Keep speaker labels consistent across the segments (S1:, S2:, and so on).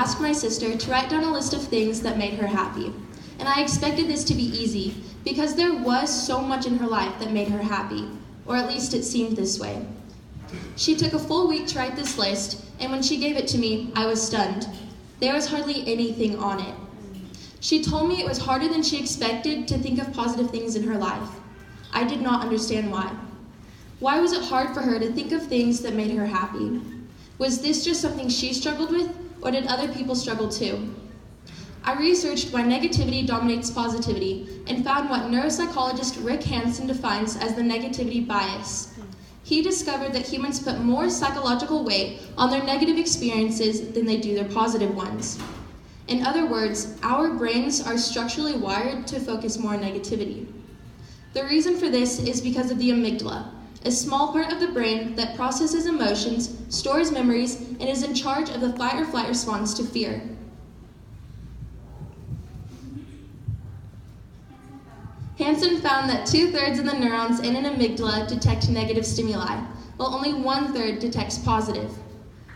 S1: asked my sister to write down a list of things that made her happy. And I expected this to be easy, because there was so much in her life that made her happy, or at least it seemed this way. She took a full week to write this list, and when she gave it to me, I was stunned. There was hardly anything on it. She told me it was harder than she expected to think of positive things in her life. I did not understand why. Why was it hard for her to think of things that made her happy? Was this just something she struggled with, or did other people struggle too? I researched why negativity dominates positivity and found what neuropsychologist Rick Hansen defines as the negativity bias. He discovered that humans put more psychological weight on their negative experiences than they do their positive ones. In other words, our brains are structurally wired to focus more on negativity. The reason for this is because of the amygdala, a small part of the brain that processes emotions, stores memories, and is in charge of the fight or flight response to fear. Hansen found that 2/3 of the neurons in an amygdala detect negative stimuli, while only 1/3 detects positive.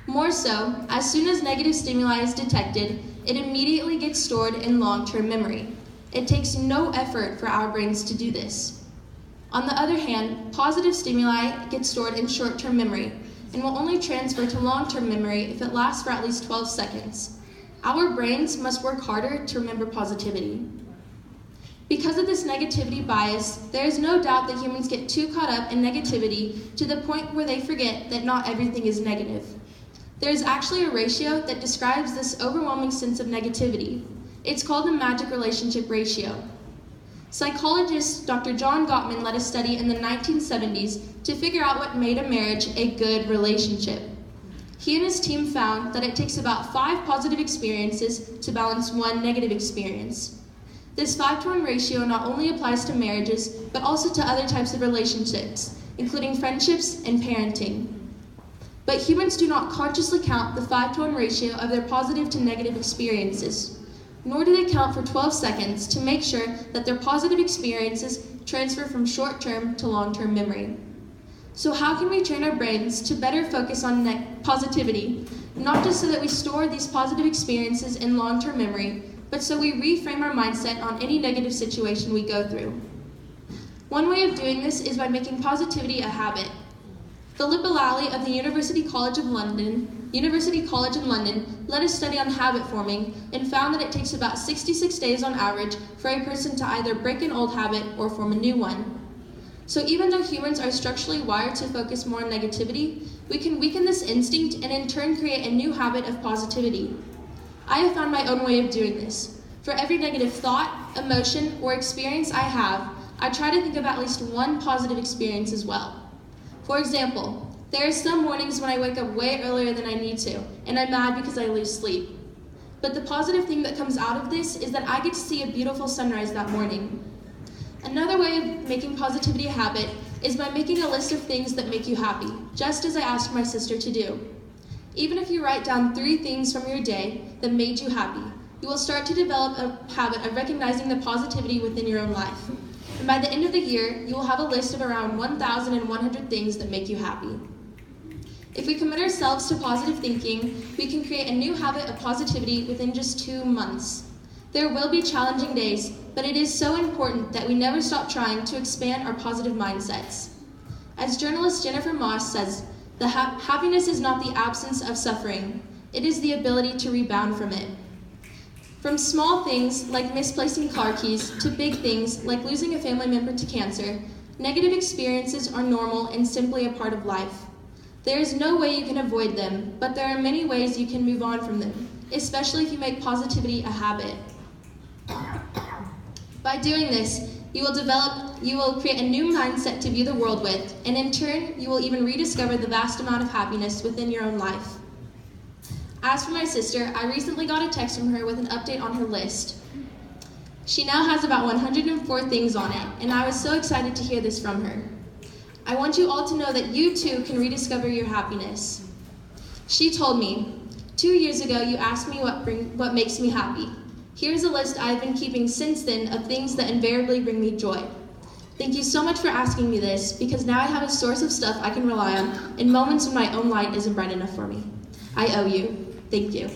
S1: More so, as soon as negative stimuli is detected, it immediately gets stored in long-term memory. It takes no effort for our brains to do this. On the other hand, positive stimuli get stored in short-term memory and will only transfer to long-term memory if it lasts for at least 12 seconds. Our brains must work harder to remember positivity. Because of this negativity bias, there is no doubt that humans get too caught up in negativity to the point where they forget that not everything is negative. There is actually a ratio that describes this overwhelming sense of negativity. It's called the magic relationship ratio. Psychologist Dr. John Gottman led a study in the 1970s to figure out what made a marriage a good relationship. He and his team found that it takes about 5 positive experiences to balance 1 negative experience. This 5-to-1 ratio not only applies to marriages, but also to other types of relationships, including friendships and parenting. But humans do not consciously count the 5-to-1 ratio of their positive to negative experiences, nor do they count for 12 seconds to make sure that their positive experiences transfer from short-term to long-term memory. So how can we train our brains to better focus on positivity, not just so that we store these positive experiences in long-term memory, but so we reframe our mindset on any negative situation we go through? One way of doing this is by making positivity a habit. Philip Allally of the University College in London led a study on habit forming and found that it takes about 66 days on average for a person to either break an old habit or form a new one. So even though humans are structurally wired to focus more on negativity, we can weaken this instinct and in turn create a new habit of positivity. I have found my own way of doing this. For every negative thought, emotion, or experience I have, I try to think of at least 1 positive experience as well. For example, there are some mornings when I wake up way earlier than I need to, and I'm mad because I lose sleep. But the positive thing that comes out of this is that I get to see a beautiful sunrise that morning. Another way of making positivity a habit is by making a list of things that make you happy, just as I asked my sister to do. Even if you write down 3 things from your day that made you happy, you will start to develop a habit of recognizing the positivity within your own life. And by the end of the year, you will have a list of around 1,100 things that make you happy. If we commit ourselves to positive thinking, we can create a new habit of positivity within just 2 months. There will be challenging days, but it is so important that we never stop trying to expand our positive mindsets. As journalist Jennifer Moss says, happiness is not the absence of suffering, it is the ability to rebound from it. From small things like misplacing car keys to big things like losing a family member to cancer, negative experiences are normal and simply a part of life. There is no way you can avoid them, but there are many ways you can move on from them, especially if you make positivity a habit. By doing this, you will create a new mindset to view the world with, and in turn, you will even rediscover the vast amount of happiness within your own life. As for my sister, I recently got a text from her with an update on her list. She now has about 104 things on it, and I was so excited to hear this from her. I want you all to know that you too can rediscover your happiness. She told me, 2 years ago you asked me what makes me happy. Here's a list I've been keeping since then of things that invariably bring me joy. Thank you so much for asking me this, because now I have a source of stuff I can rely on in moments when my own light isn't bright enough for me. I owe you. Thank you.